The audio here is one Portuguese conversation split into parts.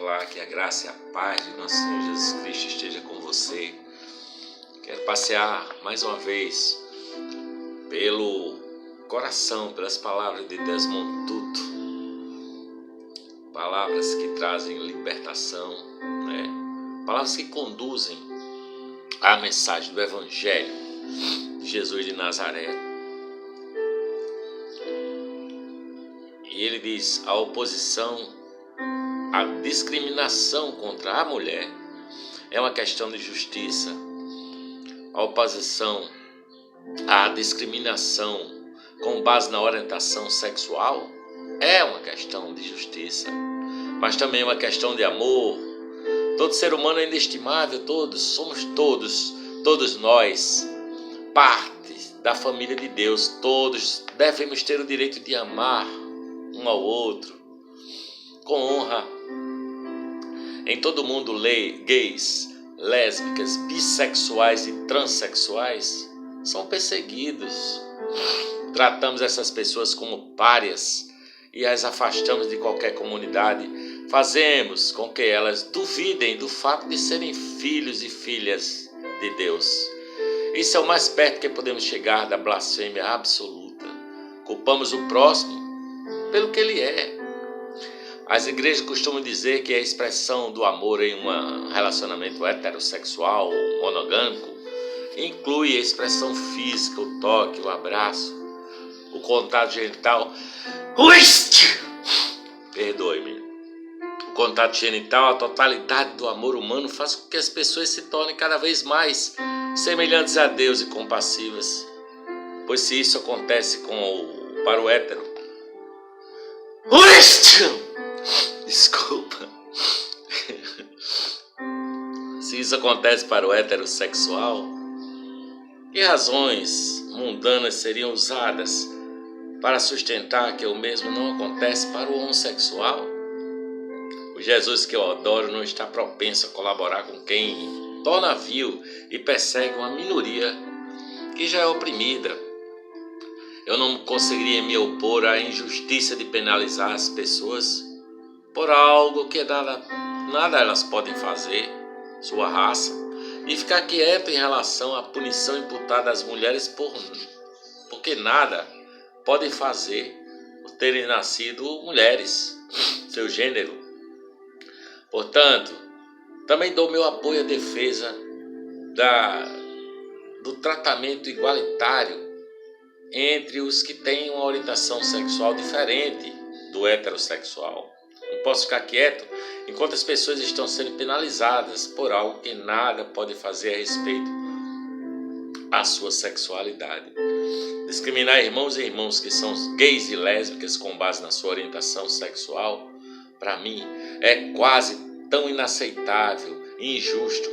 Olá, que a graça e a paz de nosso Senhor Jesus Cristo esteja com você. Quero passear mais uma vez pelo coração, pelas palavras de Desmond Tutu. Palavras que trazem libertação, né? Palavras que conduzem à mensagem do Evangelho de Jesus de Nazaré. E ele diz: a oposição, a discriminação contra a mulher é uma questão de justiça. A oposição à discriminação com base na orientação sexual é uma questão de justiça, mas também é uma questão de amor. Todo ser humano é inestimável, somos todos nós, parte da família de Deus. Todos devemos ter o direito de amar um ao outro com honra. Em todo mundo, gays, lésbicas, bissexuais e transexuais são perseguidos. Tratamos essas pessoas como párias e as afastamos de qualquer comunidade. Fazemos com que elas duvidem do fato de serem filhos e filhas de Deus. Isso é o mais perto que podemos chegar da blasfêmia absoluta. Culpamos o próximo pelo que ele é. As igrejas costumam dizer que a expressão do amor em um relacionamento heterossexual ou monogâmico inclui a expressão física, o toque, o abraço, o contato genital. Perdoe-me. O contato genital, a totalidade do amor humano faz com que as pessoas se tornem cada vez mais semelhantes a Deus e compassivas. Pois se isso acontece para o hétero, desculpa. Se isso acontece para o heterossexual, que razões mundanas seriam usadas para sustentar que o mesmo não acontece para o homossexual? O Jesus que eu adoro não está propenso a colaborar com quem torna vil e persegue uma minoria que já é oprimida. Eu não conseguiria me opor à injustiça de penalizar as pessoas por algo que nada elas podem fazer, sua raça, e ficar quieto em relação à punição imputada às mulheres porque nada podem fazer por terem nascido mulheres, seu gênero. Portanto, também dou meu apoio à defesa do tratamento igualitário entre os que têm uma orientação sexual diferente do heterossexual. Não posso ficar quieto enquanto as pessoas estão sendo penalizadas por algo que nada pode fazer a respeito à sua sexualidade. Discriminar irmãos e irmãs que são gays e lésbicas com base na sua orientação sexual, para mim, é quase tão inaceitável e injusto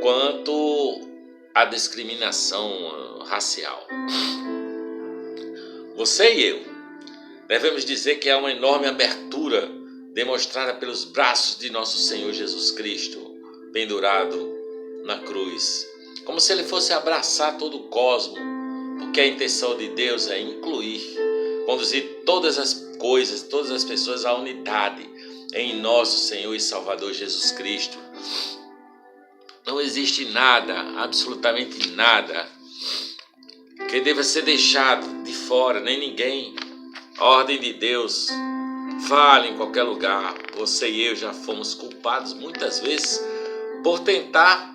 quanto a discriminação racial. Você e eu devemos dizer que há uma enorme abertura demonstrada pelos braços de nosso Senhor Jesus Cristo, pendurado na cruz, como se ele fosse abraçar todo o cosmo, porque a intenção de Deus é incluir, conduzir todas as coisas, todas as pessoas à unidade em nosso Senhor e Salvador Jesus Cristo. Não existe nada, absolutamente nada, que deva ser deixado de fora, nem ninguém. A ordem de Deus vale em qualquer lugar. Você e eu já fomos culpados muitas vezes por tentar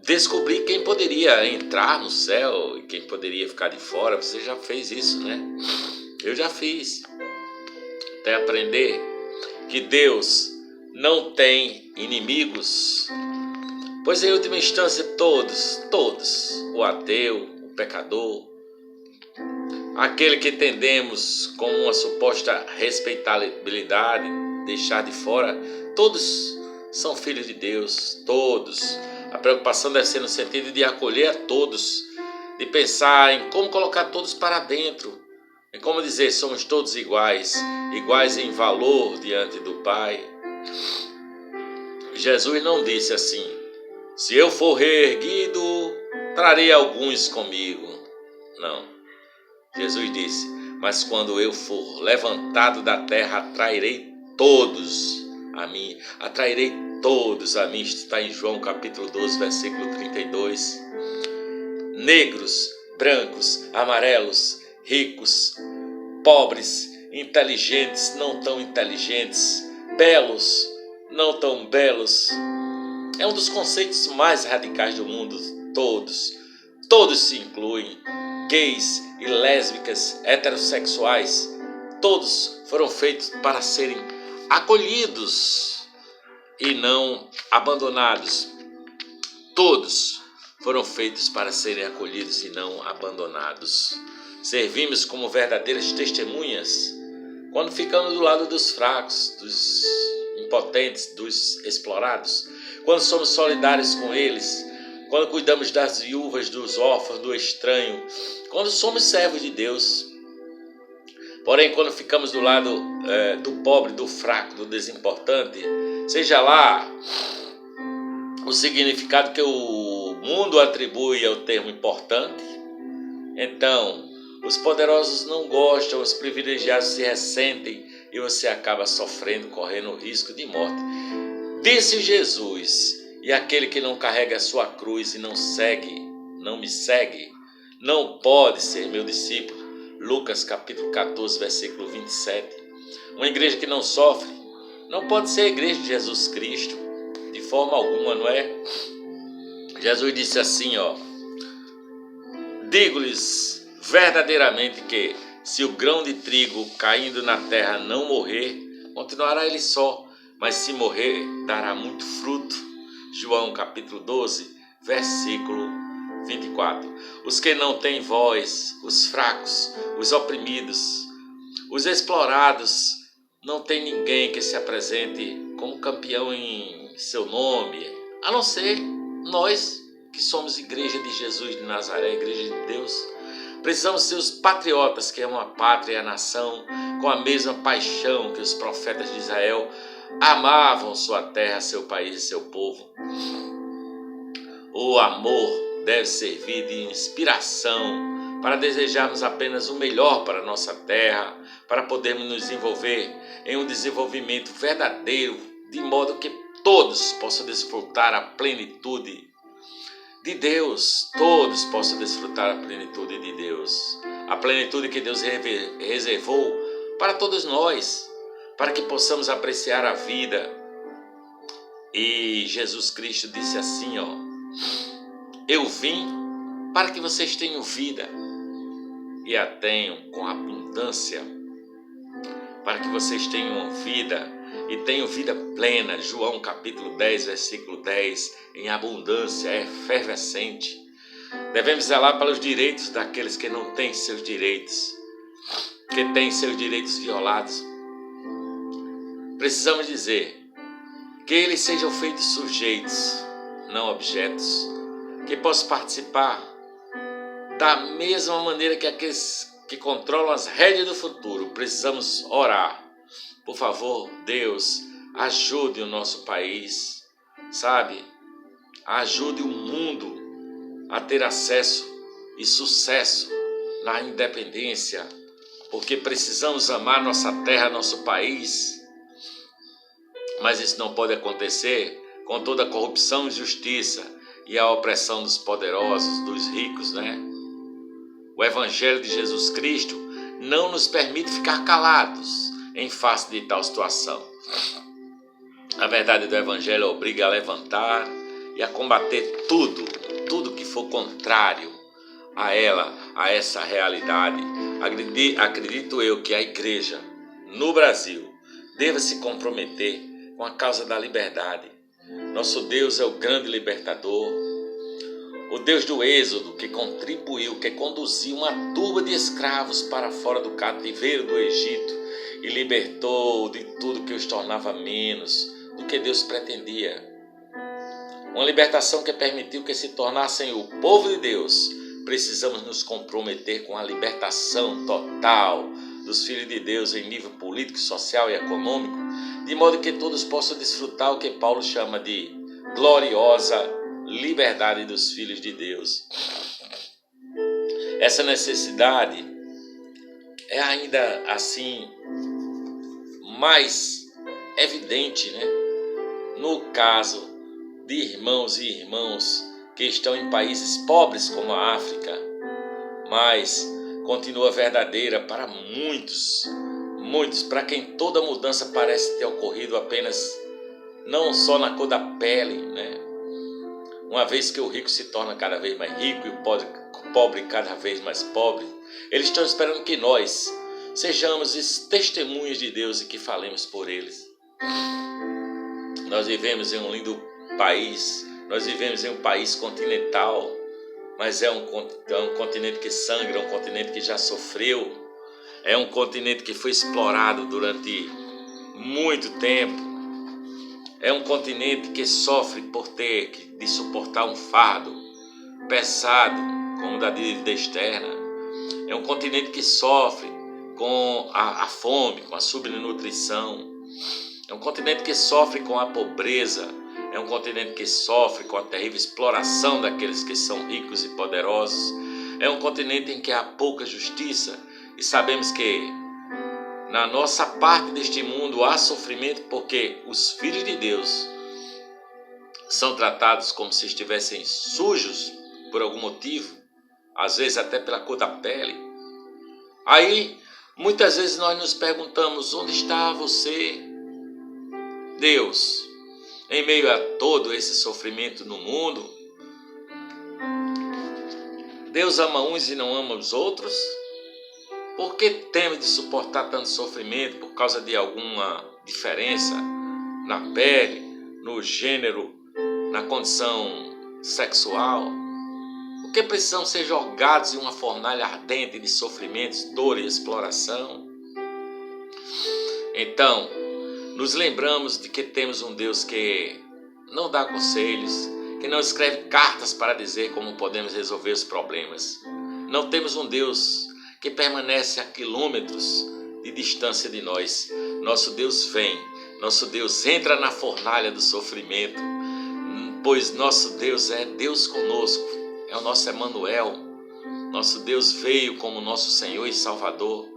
descobrir quem poderia entrar no céu e quem poderia ficar de fora. Você já fez isso, né? Eu já fiz. Até aprender que Deus não tem inimigos, pois em última instância todos, o ateu, o pecador, aquele que entendemos como uma suposta respeitabilidade, deixar de fora, todos são filhos de Deus, todos. A preocupação deve ser no sentido de acolher a todos, de pensar em como colocar todos para dentro, em como dizer, somos todos iguais em valor diante do Pai. Jesus não disse assim: se eu for reerguido, trarei alguns comigo. Não. Jesus disse: mas quando eu for levantado da terra, atrairei todos a mim, atrairei todos a mim. Isto está em João capítulo 12, versículo 32. Negros, brancos, amarelos, ricos, pobres, inteligentes, não tão inteligentes, belos, não tão belos. É um dos conceitos mais radicais do mundo. Todos se incluem. Gays e lésbicas, heterossexuais, todos foram feitos para serem acolhidos e não abandonados. Todos foram feitos para serem acolhidos e não abandonados. Servimos como verdadeiras testemunhas quando ficamos do lado dos fracos, dos impotentes, dos explorados, quando somos solidários com eles, quando cuidamos das viúvas, dos órfãos, do estranho, quando somos servos de Deus. Porém, quando ficamos do lado do pobre, do fraco, do desimportante, seja lá o significado que o mundo atribui ao termo importante, então os poderosos não gostam, os privilegiados se ressentem e você acaba sofrendo, correndo o risco de morte. Disse Jesus: e aquele que não carrega a sua cruz e não me segue, não pode ser meu discípulo. Lucas capítulo 14, versículo 27. Uma igreja que não sofre não pode ser a igreja de Jesus Cristo, de forma alguma, não é? Jesus disse assim, digo-lhes verdadeiramente que se o grão de trigo caindo na terra não morrer, continuará ele só, mas se morrer, dará muito fruto. João capítulo 12, versículo 24. Os que não têm voz, os fracos, os oprimidos, os explorados, não tem ninguém que se apresente como campeão em seu nome, a não ser nós que somos igreja de Jesus de Nazaré, igreja de Deus. Precisamos ser os patriotas que amam a pátria e a nação com a mesma paixão que os profetas de Israel amavam sua terra, seu país e seu povo. O amor deve servir de inspiração para desejarmos apenas o melhor para a nossa terra, para podermos nos envolver em um desenvolvimento verdadeiro, de modo que todos possam desfrutar a plenitude de Deus, todos possam desfrutar a plenitude de Deus, a plenitude que Deus reservou para todos nós, para que possamos apreciar a vida. E Jesus Cristo disse assim, eu vim para que vocês tenham vida e a tenham com abundância, para que vocês tenham vida e tenham vida plena. João capítulo 10, versículo 10, em abundância, efervescente. Devemos zelar pelos direitos daqueles que não têm seus direitos, que têm seus direitos violados. Precisamos dizer que eles sejam feitos sujeitos, não objetos, que possam participar da mesma maneira que aqueles que controlam as rédeas do futuro. Precisamos orar. Por favor, Deus, ajude o nosso país, sabe? Ajude o mundo a ter acesso e sucesso na independência, porque precisamos amar nossa terra, nosso país. Mas isso não pode acontecer com toda a corrupção e injustiça e a opressão dos poderosos, dos ricos, né? O Evangelho de Jesus Cristo não nos permite ficar calados em face de tal situação. A verdade do Evangelho obriga a levantar e a combater tudo que for contrário a ela, a essa realidade. Acredito eu que a igreja no Brasil deva se comprometer com a causa da liberdade. Nosso Deus é o grande libertador, o Deus do Êxodo, que contribuiu, que conduziu uma turba de escravos para fora do cativeiro do Egito e libertou de tudo que os tornava menos do que Deus pretendia. Uma libertação que permitiu que se tornassem o povo de Deus. Precisamos nos comprometer com a libertação total dos filhos de Deus em nível político, social e econômico, de modo que todos possam desfrutar o que Paulo chama de gloriosa liberdade dos filhos de Deus. Essa necessidade é ainda assim mais evidente, né? No caso de irmãos e irmãos que estão em países pobres como a África, mas continua verdadeira para muitos, para quem toda mudança parece ter ocorrido apenas não só na cor da pele, né? Uma vez que o rico se torna cada vez mais rico e o pobre cada vez mais pobre, eles estão esperando que nós sejamos testemunhas de Deus e que falemos por eles. Nós vivemos em um lindo país, nós vivemos em um país continental, mas é um continente que sangra, é um continente que já sofreu, é um continente que foi explorado durante muito tempo, é um continente que sofre por ter de suportar um fardo pesado, como o da dívida externa, é um continente que sofre com a fome, com a subnutrição, é um continente que sofre com a pobreza, é um continente que sofre com a terrível exploração daqueles que são ricos e poderosos, é um continente em que há pouca justiça e sabemos que na nossa parte deste mundo há sofrimento porque os filhos de Deus são tratados como se estivessem sujos por algum motivo, às vezes até pela cor da pele. Aí, muitas vezes nós nos perguntamos, onde está você, Deus, em meio a todo esse sofrimento no mundo? Deus ama uns e não ama os outros? Por que temos de suportar tanto sofrimento por causa de alguma diferença na pele, no gênero, na condição sexual? Por que precisamos ser jogados em uma fornalha ardente de sofrimentos, dor e exploração? Então, nos lembramos de que temos um Deus que não dá conselhos, que não escreve cartas para dizer como podemos resolver os problemas. Não temos um Deus que permanece a quilômetros de distância de nós. Nosso Deus vem, nosso Deus entra na fornalha do sofrimento, pois nosso Deus é Deus conosco, é o nosso Emanuel. Nosso Deus veio como nosso Senhor e Salvador,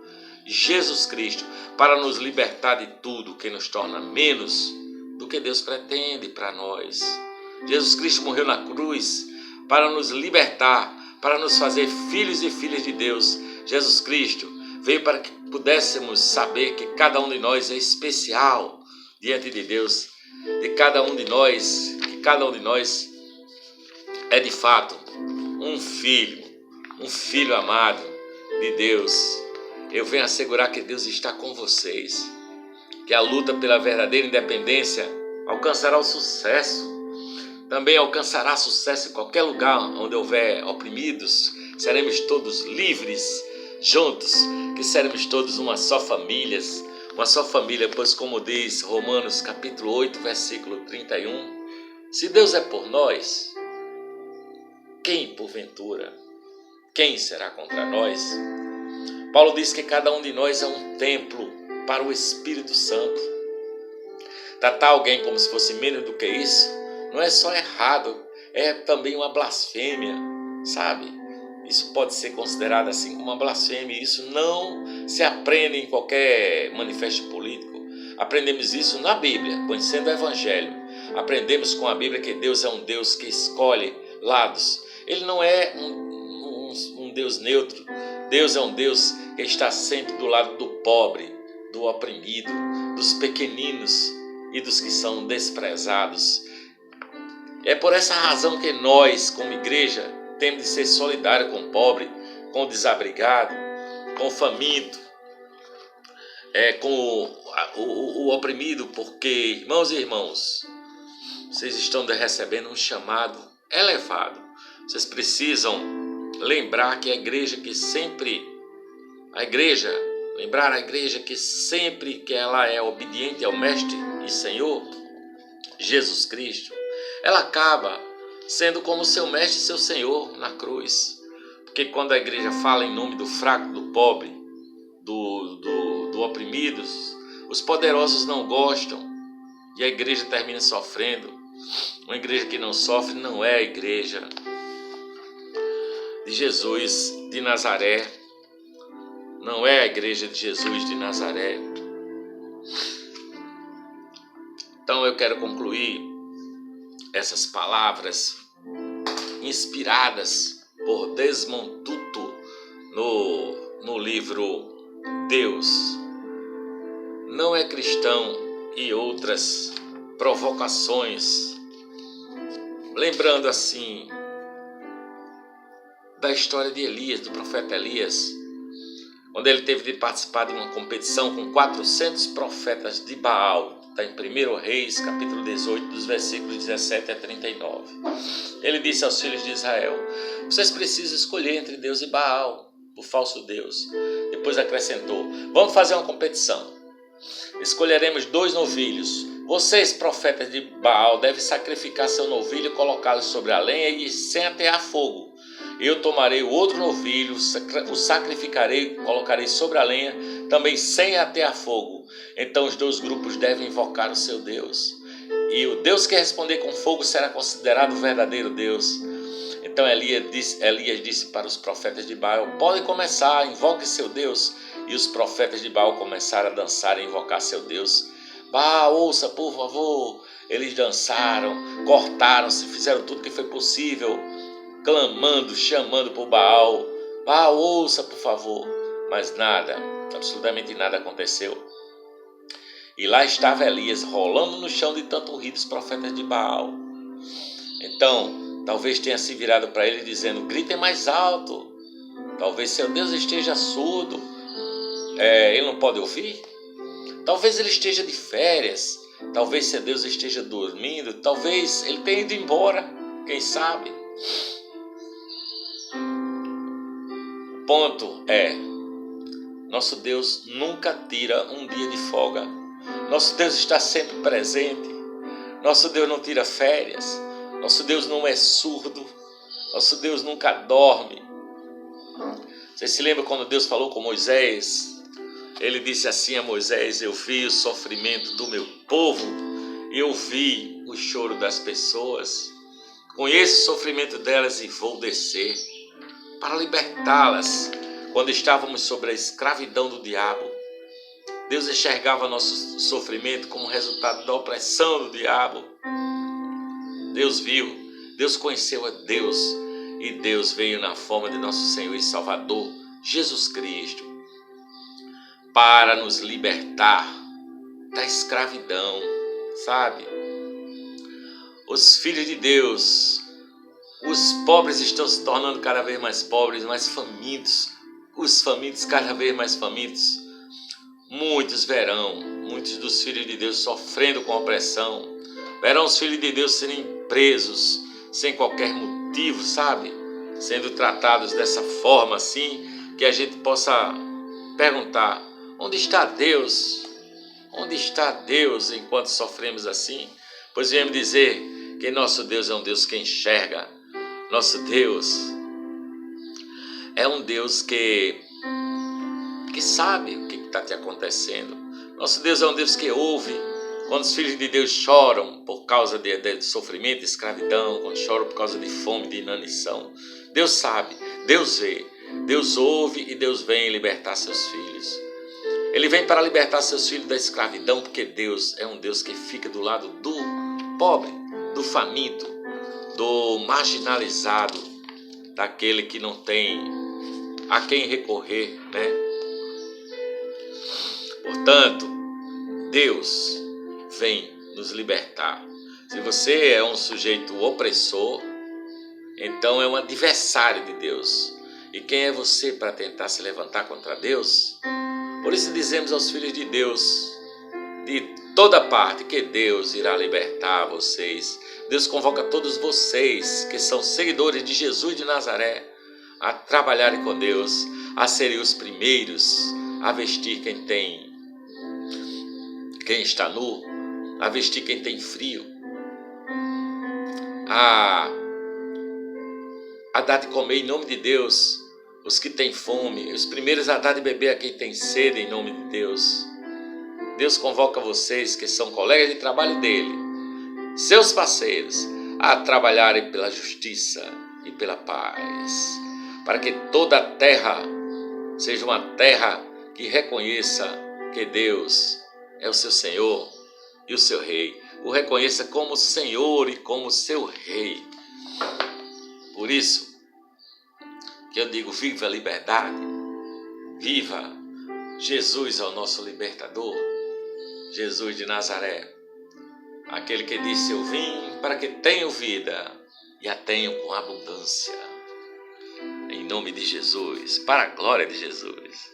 Jesus Cristo, para nos libertar de tudo que nos torna menos do que Deus pretende para nós. Jesus Cristo morreu na cruz para nos libertar, para nos fazer filhos e filhas de Deus. Jesus Cristo veio para que pudéssemos saber que cada um de nós é especial diante de Deus, que cada um de nós é de fato um filho amado de Deus. Eu venho assegurar que Deus está com vocês, que a luta pela verdadeira independência alcançará o sucesso. Também alcançará sucesso em qualquer lugar onde houver oprimidos. Seremos todos livres, juntos, que seremos todos uma só família, pois como diz Romanos capítulo 8, versículo 31, se Deus é por nós, quem será contra nós? Paulo diz que cada um de nós é um templo para o Espírito Santo. Tratar alguém como se fosse menos do que isso não é só errado, é também uma blasfêmia, sabe? Isso pode ser considerado assim como uma blasfêmia. Isso não se aprende em qualquer manifesto político. Aprendemos isso na Bíblia, conhecendo o Evangelho. Aprendemos com a Bíblia que Deus é um Deus que escolhe lados. Ele não é um Deus neutro. Deus é um Deus que está sempre do lado do pobre, do oprimido, dos pequeninos e dos que são desprezados. É por essa razão que nós, como igreja, temos de ser solidários com o pobre, com o desabrigado, com o faminto, com o oprimido, porque, irmãos e irmãos, vocês estão recebendo um chamado elevado. Vocês precisam lembrar que a igreja que sempre que ela é obediente ao Mestre e Senhor, Jesus Cristo, ela acaba sendo como seu Mestre e seu Senhor na cruz. Porque quando a igreja fala em nome do fraco, do pobre, do oprimido, os poderosos não gostam e a igreja termina sofrendo. Uma igreja que não sofre não é a igreja de Jesus de Nazaré. Não é a igreja de Jesus de Nazaré. Então eu quero concluir essas palavras inspiradas por Desmond Tutu no livro Deus Não é Cristão e outras provocações, lembrando assim da história de Elias, do profeta Elias, quando ele teve de participar de uma competição com 400 profetas de Baal. Está em 1 Reis, capítulo 18, dos versículos 17 a 39. Ele disse aos filhos de Israel: vocês precisam escolher entre Deus e Baal, o falso Deus. Depois acrescentou: vamos fazer uma competição. Escolheremos 2 novilhos. Vocês, profetas de Baal, devem sacrificar seu novilho e colocá-lo sobre a lenha e sem atear fogo. Eu tomarei o outro novilho, o sacrificarei, colocarei sobre a lenha, também sem atear fogo. Então os 2 grupos devem invocar o seu Deus. E o Deus que responder com fogo será considerado o verdadeiro Deus. Então Elias disse para os profetas de Baal: podem começar, invoque seu Deus. E os profetas de Baal começaram a dançar e invocar seu Deus. Baal, ouça, por favor. Eles dançaram, cortaram-se, fizeram tudo que foi possível, clamando, chamando por Baal. Baal, ouça, por favor. Mas nada, absolutamente nada aconteceu. E lá estava Elias, rolando no chão de tanto rir dos profetas de Baal. Então, talvez tenha se virado para ele dizendo: gritem mais alto. Talvez seu Deus esteja surdo. Ele não pode ouvir? Talvez ele esteja de férias. Talvez seu Deus esteja dormindo. Talvez ele tenha ido embora. Quem sabe? O ponto é: nosso Deus nunca tira um dia de folga. Nosso Deus está sempre presente. Nosso Deus não tira férias. Nosso Deus não é surdo. Nosso Deus nunca dorme. Você se lembra quando Deus falou com Moisés? Ele disse assim a Moisés: eu vi o sofrimento do meu povo, eu vi o choro das pessoas, conheço o sofrimento delas e vou descer para libertá-las. Quando estávamos sobre a escravidão do diabo, Deus enxergava nosso sofrimento como resultado da opressão do diabo. Deus viu, Deus conheceu a Deus, e Deus veio na forma de nosso Senhor e Salvador, Jesus Cristo, para nos libertar da escravidão, sabe? Os filhos de Deus, os pobres estão se tornando cada vez mais pobres, mais famintos, os famintos cada vez mais famintos. Muitos verão, muitos dos filhos de Deus sofrendo com opressão, verão os filhos de Deus serem presos sem qualquer motivo, sabe? Sendo tratados dessa forma assim, que a gente possa perguntar: onde está Deus? Onde está Deus enquanto sofremos assim? Pois viemos dizer que nosso Deus é um Deus que enxerga. Nosso Deus é um Deus que sabe o que está te acontecendo. Nosso Deus é um Deus que ouve. Quando os filhos de Deus choram por causa de sofrimento, de escravidão, quando choram por causa de fome, de inanição, Deus sabe, Deus vê, Deus ouve e Deus vem libertar seus filhos. Ele vem para libertar seus filhos da escravidão, porque Deus é um Deus que fica do lado do pobre, do faminto, do marginalizado, daquele que não tem a quem recorrer, né? Portanto, Deus vem nos libertar. Se você é um sujeito opressor, então é um adversário de Deus. E quem é você para tentar se levantar contra Deus? Por isso dizemos aos filhos de Deus, de toda parte, que Deus irá libertar vocês. Deus convoca todos vocês que são seguidores de Jesus de Nazaré a trabalharem com Deus, a serem os primeiros a vestir quem está nu, a vestir quem tem frio, a dar de comer em nome de Deus os que têm fome, os primeiros a dar de beber a quem tem sede em nome de Deus. Deus convoca vocês que são colegas de trabalho dele, seus parceiros, a trabalharem pela justiça e pela paz, para que toda a terra seja uma terra que reconheça que Deus é o seu Senhor e o seu Rei. O reconheça como Senhor e como seu Rei. Por isso que eu digo, viva a liberdade, viva Jesus é o nosso libertador, Jesus de Nazaré, aquele que disse, eu vim para que tenham vida e a tenham com abundância. Em nome de Jesus, para a glória de Jesus.